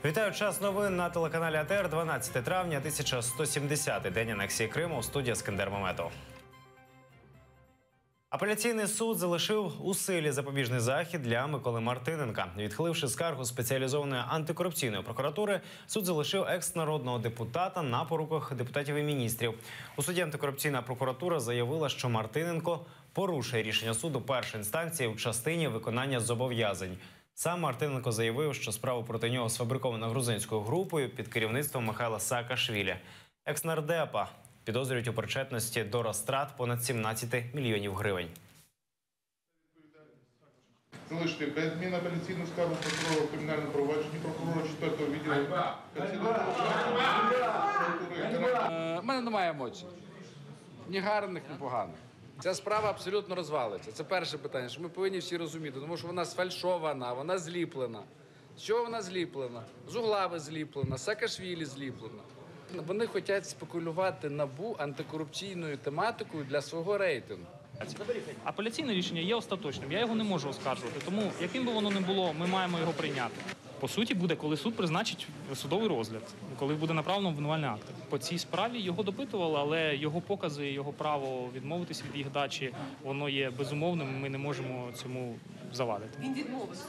Вітаю, час новин на телеканалі АТР. 12 травня, 1170-й день анексії Криму. У студії Ескандер Маметов. Апеляційний суд залишив у силі запобіжний захід для Миколи Мартиненка. Відхиливши скаргу спеціалізованої антикорупційної прокуратури, суд залишив екс-народного депутата на поруках депутатів і міністрів. У суді антикорупційна прокуратура заявила, що Мартиненко порушує рішення суду першої інстанції в частині виконання зобов'язань. Сам Мартиненко заявив, що справа проти нього сфабрикована грузинською групою під керівництвом Михайла Саакашвілі. Екс-нардепа підозрюють у причетності до розтрат понад 17 мільйонів гривень. Залишити без змін апеляційну скаргу прокурора в кримінальному провадженні прокурора 4-го відділу. У мене немає емоцій. Ні гарних, ні поганих. Ця справа абсолютно розвалиться. Це перше питання, що ми повинні всі розуміти, тому що вона сфальшована, вона зліплена. З чого вона зліплена? З Углави зліплена, Саакашвілі зліплена. Вони хочуть спекулювати НАБУ антикорупційною тематикою для свого рейтингу. Апеляційне рішення є остаточним, я його не можу оскаржувати, тому яким би воно не було, ми маємо його прийняти. По суті, буде, коли суд призначить судовий розгляд, коли буде направлено обвинувальний акт. По цій справі його допитували, але його покази, його право відмовитися від їх дачі, воно є безумовним, ми не можемо цьому завадити. Він відмовився?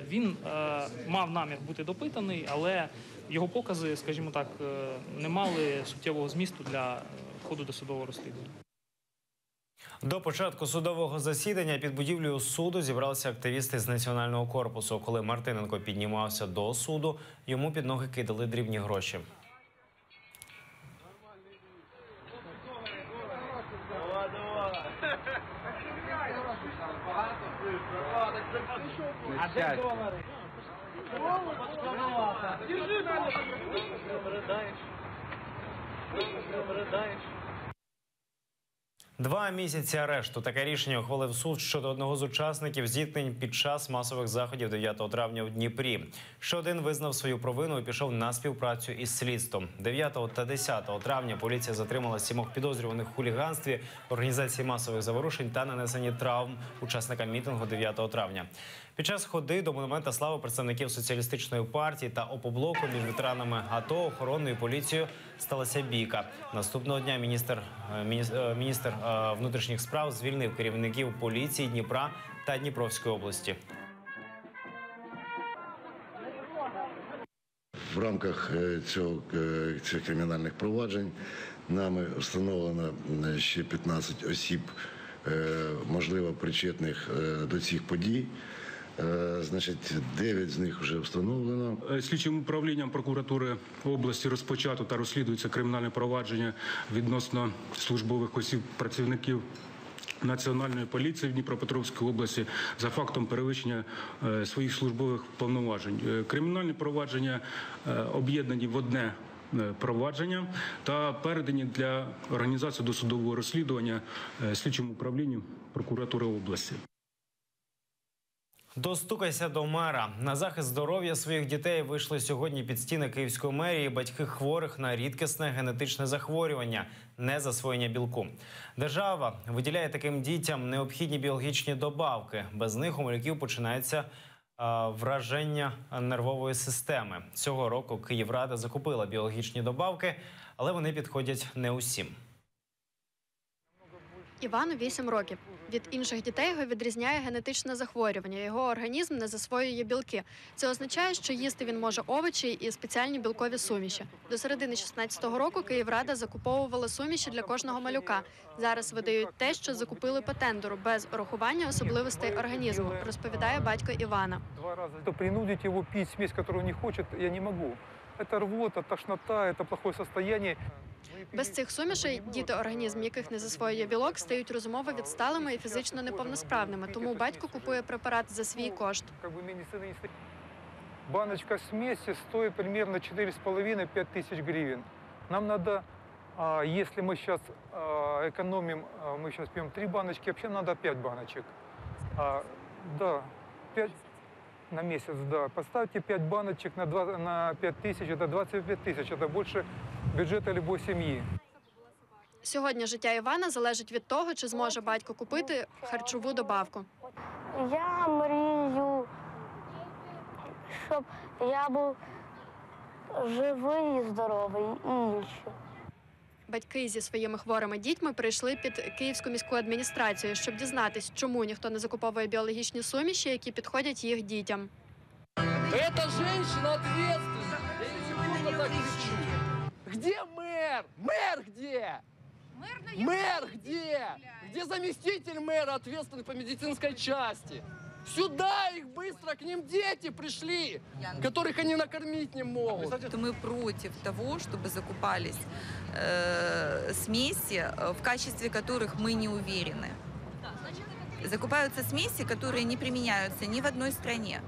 Він мав намір бути допитаний, але його покази, скажімо так, не мали суттєвого змісту для ходу досудового розслідування. До початку судового засідання під будівлею суду зібралися активісти з Національного корпусу. Коли Мартиненко піднімався до суду, йому під ноги кидали дрібні гроші. А де долари? Передаєш. 2 місяці арешту. Таке рішення ухвалив суд щодо одного з учасників зіткнень під час масових заходів 9 травня в Дніпрі. Ще один визнав свою провину і пішов на співпрацю із слідством. 9 та 10 травня поліція затримала 7 підозрюваних у хуліганстві, організації масових заворушень та нанесенні травм учасникам мітингу 9 травня. Під час ходи до монумента слави представників Соціалістичної партії та Опоблоку між ветеранами АТО, охоронною і поліцією сталася бійка. Наступного дня міністр внутрішніх справ звільнив керівників поліції Дніпра та Дніпровської області. В рамках цих кримінальних проваджень нами встановлено ще 15 осіб, можливо, причетних до цих подій. Значить, 9 з них вже встановлено. Слідчим управлінням прокуратури області розпочато та розслідується кримінальне провадження відносно службових осіб працівників Національної поліції в Дніпропетровській області за фактом перевищення своїх службових повноважень. Кримінальні провадження об'єднані в одне провадження та передані для організації досудового розслідування слідчим управлінням прокуратури області. Достукайся до мера. На захист здоров'я своїх дітей вийшли сьогодні під стіни Київської мерії батьки хворих на рідкісне генетичне захворювання – незасвоєння білку. Держава виділяє таким дітям необхідні біологічні добавки. Без них у малюків починається враження нервової системи. Цього року Київрада закупила біологічні добавки, але вони підходять не усім. Івану 8 років. Від інших дітей його відрізняє генетичне захворювання. Його організм не засвоює білки. Це означає, що їсти він може овочі і спеціальні білкові суміші. До середини 2016 року Київрада закуповувала суміші для кожного малюка. Зараз видають те, що закупили по тендеру, без урахування особливостей організму, розповідає батько Івана. Принудить його пити смесь, яку він не хоче, я не можу. Це рвота, тошнота, це плохое состояние. Без цих сумішей діти, організм яких не засвоює білок, стають розумово відсталими і фізично неповносправними. Тому батько купує препарат за свій кошт. Баночка смесі стоїть приблизно 4,5-5 тисяч гривень. Нам треба, якщо ми зараз економимо, ми зараз п'ємо 3 баночки, взагалі треба 5 баночок. Да, 5 на месяц, да. Поставьте 5 баночек на 5 тысяч, это 25 тысяч, это больше бюджета любой семьи. Сьогодні життя Івана залежить від того, чи зможе батько купити харчову добавку. Я мрію, щоб я був живий і здоровий і інші. Батьки зі своїми хворими дітьми прийшли під Київську міську адміністрацію, щоб дізнатись, чому ніхто не закуповує біологічні суміші, які підходять їх дітям. Эта женщина ответственна. Я ей не просто так кричу. Где мэр? Мэр где? Мэр где? Где заместитель мэра, ответственный по медицинской части? Сюда их быстро, к ним дети пришли, которых они накормить не могут. Мы против того, чтобы закупались смеси, в качестве которых мы не уверены. Закупаются смеси, которые не применяются ни в одной стране,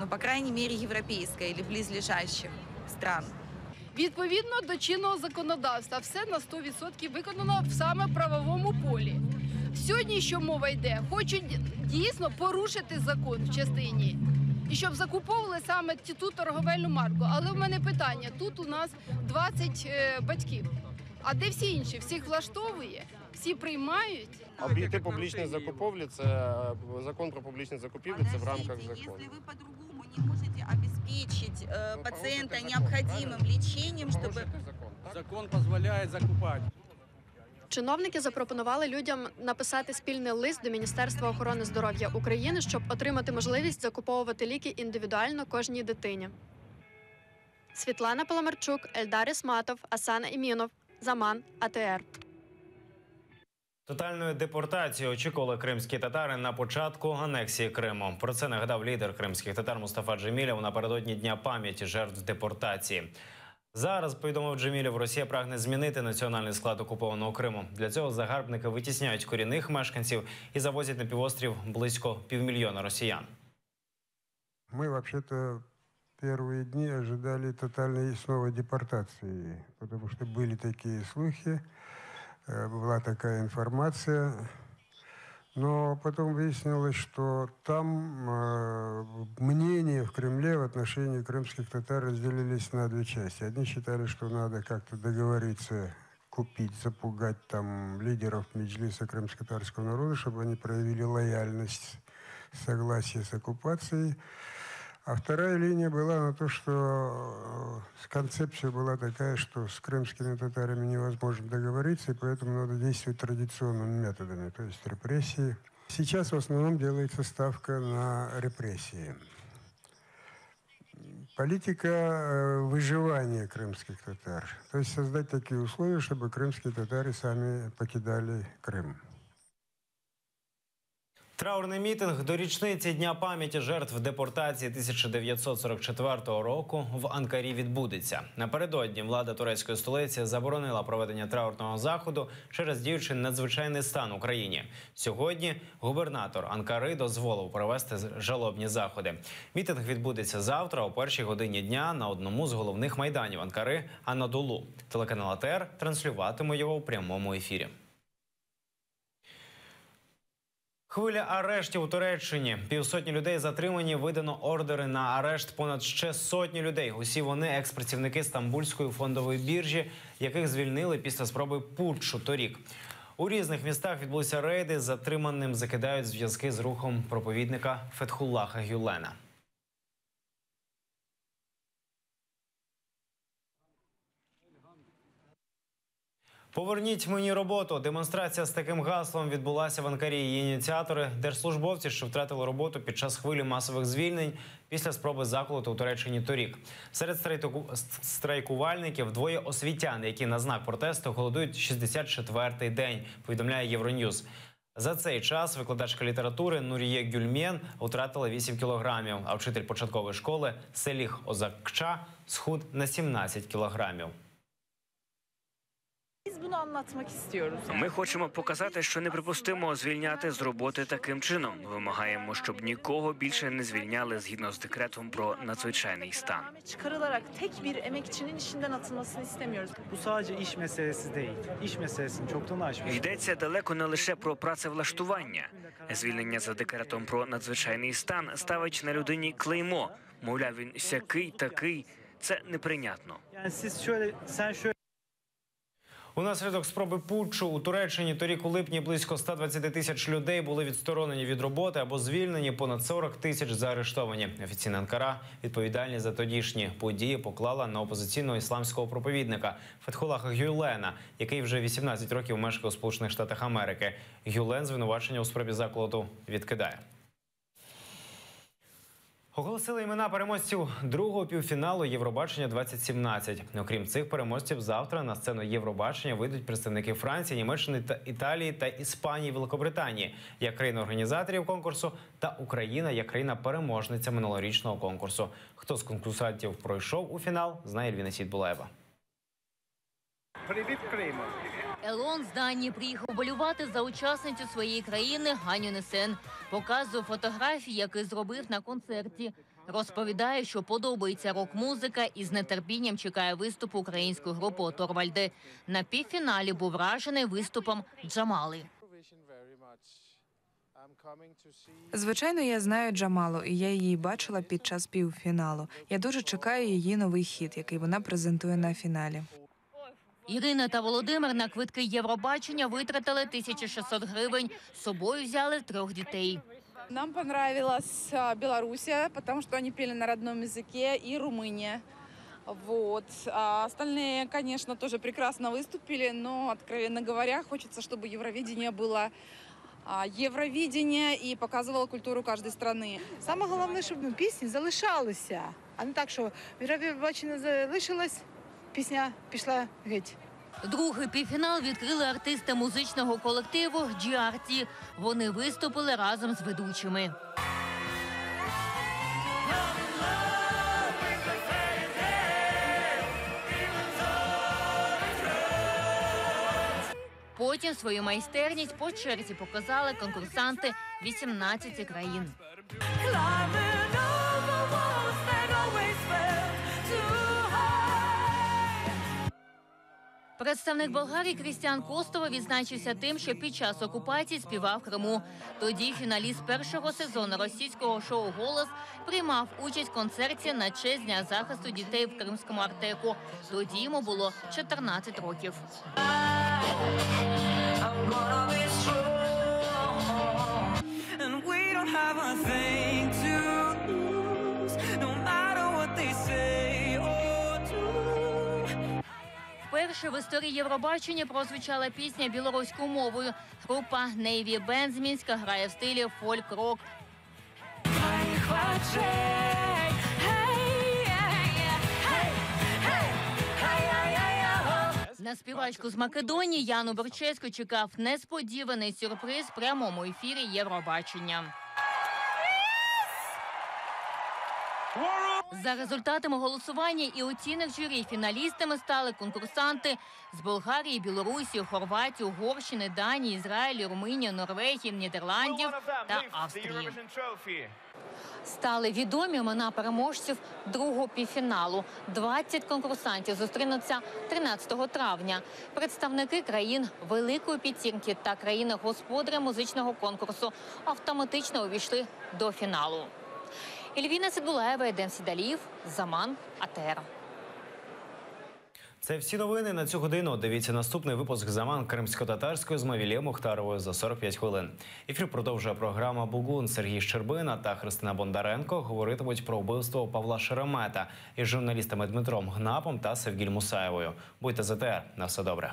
но, по крайней мере, европейской или близлежащих стран. Відповідно до чинного законодавства, все на 100% виконано саме в правовому полі. Сьогодні, що мова йде, хочуть дійсно порушити закон в частині. І щоб закуповували саме ту торговельну марку. Але в мене питання, тут у нас 20 батьків. А де всі інші? Всіх влаштовує? Всі приймають? Об'єкти публічної закупівлі – це закон про публічні закупівлі, це в рамках закону. Если вы по-другому не можете обеспечить пациента необходимым лечением, чтобы... Закон дозволяє закупати. Чиновники запропонували людям написати спільний лист до Міністерства охорони здоров'я України, щоб отримати можливість закуповувати ліки індивідуально кожній дитині. Світлана Паламарчук, Ельдар Ісматов, Асан Імінов, Заман, АТР. Тотальної депортації очікували кримські татари на початку анексії Криму. Про це нагадав лідер кримських татар Мустафа Джемілєв напередодні Дня пам'яті жертв депортації. Зараз, повідомив Джемілєв, Росія прагне змінити національний склад окупованого Криму. Для цього загарбники витісняють корінних мешканців і завозять на півострів близько 500 000 росіян. Ми, взагалі-то, первые дни ожидали тотальной снова депортации, потому что были такие слухи, была такая информация, но потом выяснилось, что там мнения в Кремле в отношении крымских татар разделились на две части. Одни считали, что надо как-то договориться, купить, запугать там лидеров Меджлиса крымско-татарского народа, чтобы они проявили лояльность, согласие с оккупацией. А вторая линия была на то, что концепция была такая, что с крымскими татарами невозможно договориться, и поэтому надо действовать традиционными методами, то есть репрессии. Сейчас в основном делается ставка на репрессии. Политика выживания крымских татар, то есть создать такие условия, чтобы крымские татары сами покидали Крым. Траурний мітинг до річниці Дня пам'яті жертв депортації 1944 року в Анкарі відбудеться. Напередодні влада турецької столиці заборонила проведення траурного заходу через діючий надзвичайний стан у країні. Сьогодні губернатор Анкари дозволив провести жалобні заходи. Мітинг відбудеться завтра о 1-й годині дня на одному з головних майданів Анкари – Анадолу. Телеканал АТР транслюватиме його у прямому ефірі. Хвиля арештів у Туреччині. 500 людей затримані, видано ордери на арешт понад ще сотні людей. Усі вони екс-працівники Стамбульської фондової біржі, яких звільнили після спроби путчу торік. У різних містах відбулися рейди, затриманим закидають зв'язки з рухом проповідника Фетхуллаха Гюлена. «Поверніть мені роботу». Демонстрація з таким гаслом відбулася в Анкарі. Її ініціатори – держслужбовці, що втратили роботу під час хвилі масових звільнень після спроби заколоту у Туреччині торік. Серед страйкувальників двоє освітян, які на знак протесту голодують 64-й день, повідомляє Євроньюз. За цей час викладачка літератури Нуріє Гюльмен втратила 8 кілограмів, а вчитель початкової школи Селіх Озакча схуд на 17 кілограмів. Ми хочемо показати, що неприпустимо звільняти з роботи таким чином. Вимагаємо, щоб нікого більше не звільняли згідно з декретом про надзвичайний стан. Йдеться далеко не лише про працевлаштування. Звільнення за декретом про надзвичайний стан ставить на людині клеймо. Мовляв, він сякий, такий. Це неприйнятно. Унаслідок спроби путчу у Туреччині торік у липні близько 120 тисяч людей були відсторонені від роботи або звільнені, понад 40 тисяч заарештовані. Офіційна Анкара відповідальність за тодішні події поклала на опозиційного ісламського проповідника Фетхулаха Гюлена, який вже 18 років мешкає у Сполучених Штатах Америки. Гюлен звинувачення у спробі заколоту відкидає. Оголосили імена переможців другого півфіналу Євробачення-2017. Окрім цих переможців, завтра на сцену Євробачення вийдуть представники Франції, Німеччини, та Італії та Іспанії, Великобританії як країни-організаторів конкурсу та Україна як країна-переможниця минулорічного конкурсу. Хто з конкурсантів пройшов у фінал, знає Ельвіна Сідбулаєва. Привіт, Крима! Елон з Данії приїхав болювати за учасницю своєї країни Ганю Несен. Показує фотографії, які зробив на концерті. Розповідає, що подобається рок-музика і з нетерпінням чекає виступу української групи Торвальди. На півфіналі був вражений виступом Джамали. Звичайно, я знаю Джамалу, і я її бачила під час півфіналу. Я дуже чекаю її новий хіт, який вона презентує на фіналі. Ірина та Володимир на квитки Євробачення витратили 1600 гривень. З собою взяли 3 дітей. Нам понравилась Белоруссия, потому что они пели на родном языке, и Румыния. Вот. А остальные, конечно, тоже прекрасно выступили, но, откровенно говоря, хочется, чтобы Евровидение было Євровидение і показувало культуру кожної країни. Саме головне, щоб пісні залишалися, а не так, що Євробачення залишилось, пісня пішла геть. Другий півфінал відкрили артисти музичного колективу GRT. Вони виступили разом з ведучими. Потім свою майстерність по черзі показали конкурсанти 18 країн. Представник Болгарії Крістіан Костова відзначився тим, що під час окупації співав в Криму. Тоді фіналіст першого сезону російського шоу «Голос» приймав участь в концерті на честь Дня захисту дітей в Кримському Артеку. Тоді йому було 14 років. Вперше в історії Євробачення прозвучала пісня білоруською мовою. Група Navy Band з Мінська грає в стилі фольк-рок. На співачку з Македонії Яну Борчевську чекав несподіваний сюрприз в прямому ефірі Євробачення. За результатами голосування і оцінок журі фіналістами стали конкурсанти з Болгарії, Білорусі, Хорватії, Угорщини, Данії, Ізраїлю, Румунії, Норвегії, Нідерландів та Австрії. Стали відомі імена переможців другого півфіналу. 20 конкурсантів зустрінуться 13 травня. Представники країн Великої П'ятірки та країни-господарі музичного конкурсу автоматично увійшли до фіналу. Ельвіна Сідбулаєва, Едем Сідаліїв, Заман, АТР. Це всі новини на цю годину. Дивіться наступний випуск «Заман» кримсько-татарською з Мавілією Мухтаровою за 45 хвилин. Ефір продовжує програма «Бугун». Сергій Щербина та Христина Бондаренко говоритимуть про вбивство Павла Шеремета із журналістами Дмитром Гнапом та Севгіль Мусаєвою. Будьте з АТР. На все добре.